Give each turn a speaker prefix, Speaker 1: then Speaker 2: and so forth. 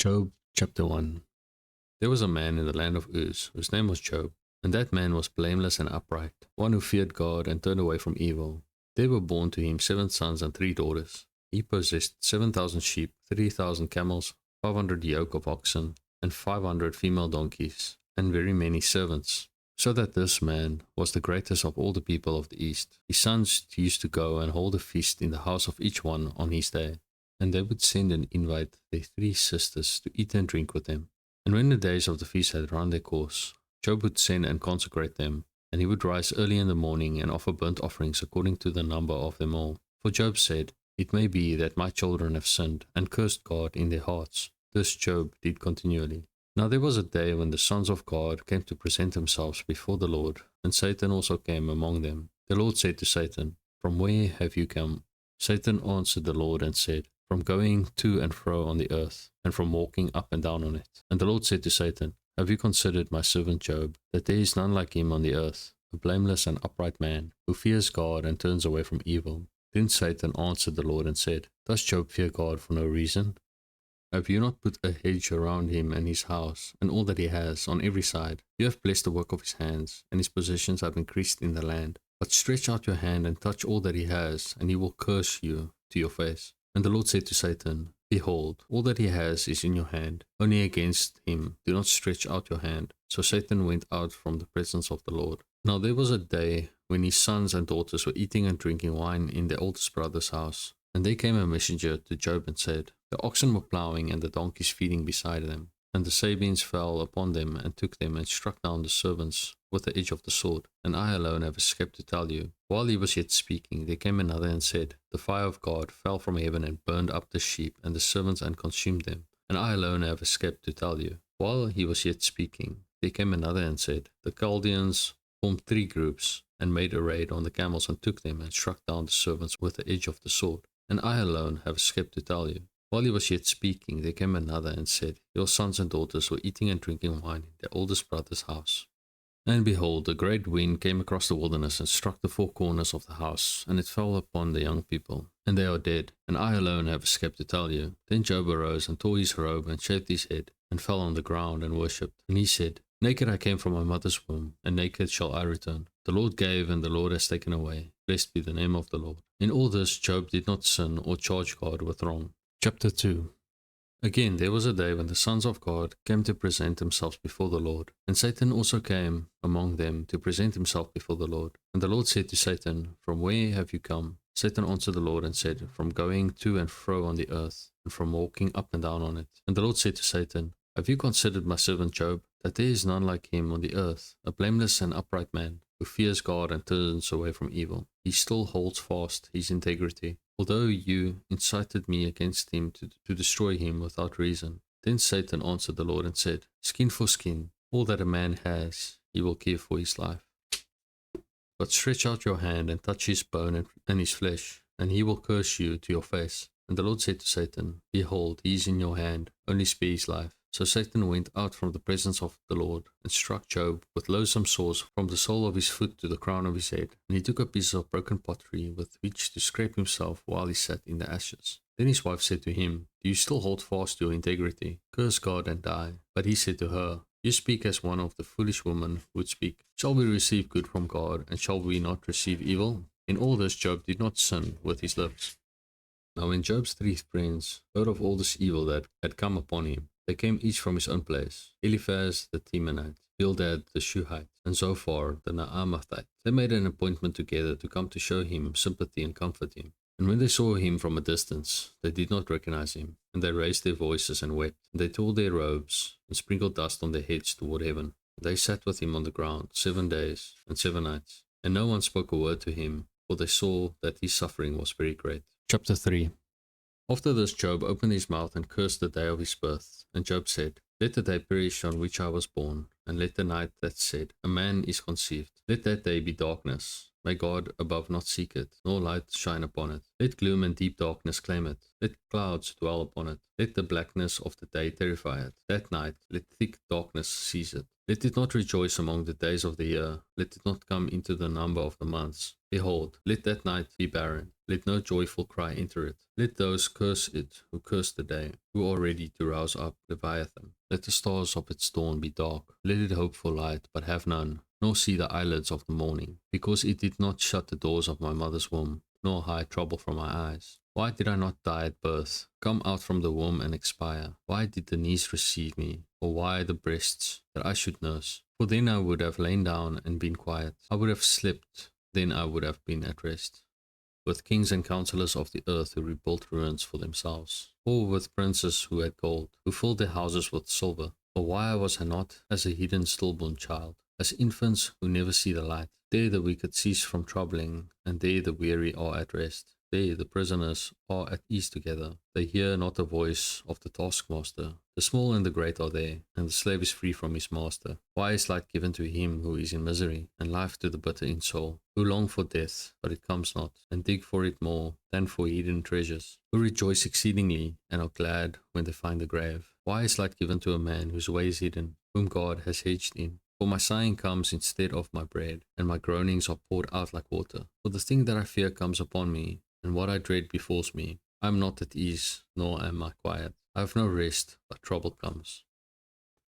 Speaker 1: Job chapter 1. There was a man in the land of Uz, whose name was Job, and that man was blameless and upright, one who feared God and turned away from evil. There were born to him 7 sons and 3 daughters. He possessed 7,000 sheep, 3,000 camels, 500 yoke of oxen, and 500 female donkeys, and very many servants. So that this man was the greatest of all the people of the east. His sons used to go and hold a feast in the house of each one on his day, and they would send and invite their 3 sisters to eat and drink with them. And when the days of the feast had run their course, Job would send and consecrate them, and he would rise early in the morning and offer burnt offerings according to the number of them all. For Job said, "It may be that my children have sinned and cursed God in their hearts." This Job did continually. Now there was a day when the sons of God came to present themselves before the Lord, and Satan also came among them. The Lord said to Satan, "From where have you come?" Satan answered the Lord and said, "From going to and fro on the earth, and from walking up and down on it." And the Lord said to Satan, "Have you considered my servant Job, that there is none like him on the earth, a blameless and upright man, who fears God and turns away from evil?" Then Satan answered the Lord and said, "Does Job fear God for no reason? Have you not put a hedge around him and his house, and all that he has, on every side? You have blessed the work of his hands, and his possessions have increased in the land. But stretch out your hand and touch all that he has, and he will curse you to your face." And the Lord said to Satan, "Behold, all that he has is in your hand. Only against him do not stretch out your hand." So Satan went out from the presence of the Lord. Now there was a day when his sons and daughters were eating and drinking wine in their oldest brother's house. And there came a messenger to Job and said, "The oxen were plowing and the donkeys feeding beside them. And the Sabeans fell upon them and took them and struck down the servants with the edge of the sword. And I alone have escaped to tell you." While he was yet speaking, there came another and said, "The fire of God fell from heaven and burned up the sheep and the servants and consumed them. And I alone have escaped to tell you." While he was yet speaking, there came another and said, "The Chaldeans formed 3 groups and made a raid on the camels and took them and struck down the servants with the edge of the sword. And I alone have escaped to tell you." While he was yet speaking, there came another and said, "Your sons and daughters were eating and drinking wine in their oldest brother's house. And behold, a great wind came across the wilderness and struck the 4 corners of the house, and it fell upon the young people, and they are dead. And I alone have escaped to tell you." Then Job arose and tore his robe and shaved his head, and fell on the ground and worshipped. And he said, "Naked I came from my mother's womb, and naked shall I return. The Lord gave, and the Lord has taken away. Blessed be the name of the Lord." In all this Job did not sin or charge God with wrong. Chapter 2. Again, there was a day when the sons of God came to present themselves before the Lord, and Satan also came among them to present himself before the Lord. And the Lord said to Satan, "From where have you come?" Satan answered the Lord and said, "From going to and fro on the earth, and from walking up and down on it." And the Lord said to Satan, "Have you considered my servant Job, that there is none like him on the earth, a blameless and upright man, who fears God and turns away from evil? He still holds fast his integrity, although you incited me against him to destroy him without reason." Then Satan answered the Lord and said, "Skin for skin, all that a man has, he will give for his life. But stretch out your hand and touch his bone and his flesh, and he will curse you to your face." And the Lord said to Satan, "Behold, he is in your hand, only spare his life." So Satan went out from the presence of the Lord and struck Job with loathsome sores from the sole of his foot to the crown of his head. And he took a piece of broken pottery with which to scrape himself while he sat in the ashes. Then his wife said to him, "Do you still hold fast to your integrity? Curse God and die." But he said to her, "You speak as one of the foolish women would speak. Shall we receive good from God, and shall we not receive evil?" In all this Job did not sin with his lips. Now when Job's 3 friends heard of all this evil that had come upon him, they came each from his own place: Eliphaz the Temanite, Bildad the Shuhite, and Zophar the Naamathite. They made an appointment together to come to show him sympathy and comfort him. And when they saw him from a distance, they did not recognize him, and they raised their voices and wept. And they tore their robes and sprinkled dust on their heads toward heaven. And they sat with him on the ground 7 days and 7 nights, and no one spoke a word to him, for they saw that his suffering was very great. Chapter 3. After this Job opened his mouth and cursed the day of his birth. And Job said, "Let the day perish on which I was born, and let the night that said, a man is conceived. Let that day be darkness. May God above not seek it, nor light shine upon it. Let gloom and deep darkness claim it. Let clouds dwell upon it. Let the blackness of the day terrify it. That night let thick darkness seize it. Let it not rejoice among the days of the year. Let it not come into the number of the months. Behold, let that night be barren. Let no joyful cry enter it. Let those curse it who curse the day, who are ready to rouse up Leviathan. Let the stars of its dawn be dark. Let it hope for light, but have none, nor see the eyelids of the morning, because it did not shut the doors of my mother's womb, nor hide trouble from my eyes. Why did I not die at birth, come out from the womb and expire? Why did the knees receive me, or why the breasts, that I should nurse? For then I would have lain down and been quiet. I would have slept, then I would have been at rest, with kings and counselors of the earth who rebuilt ruins for themselves, or with princes who had gold, who filled their houses with silver. Or why was I not as a hidden stillborn child, as infants who never see the light? There the wicked cease from troubling, and there the weary are at rest. There the prisoners are at ease together. They hear not the voice of the taskmaster. The small and the great are there, and the slave is free from his master. Why is light given to him who is in misery, and life to the bitter in soul, who long for death, but it comes not, and dig for it more than for hidden treasures, who rejoice exceedingly, and are glad when they find the grave? Why is light given to a man whose way is hidden, whom God has hedged in? For my sighing comes instead of my bread, and my groanings are poured out like water. For the thing that I fear comes upon me, and what I dread befalls me. I am not at ease, nor am I quiet. I have no rest, but trouble comes.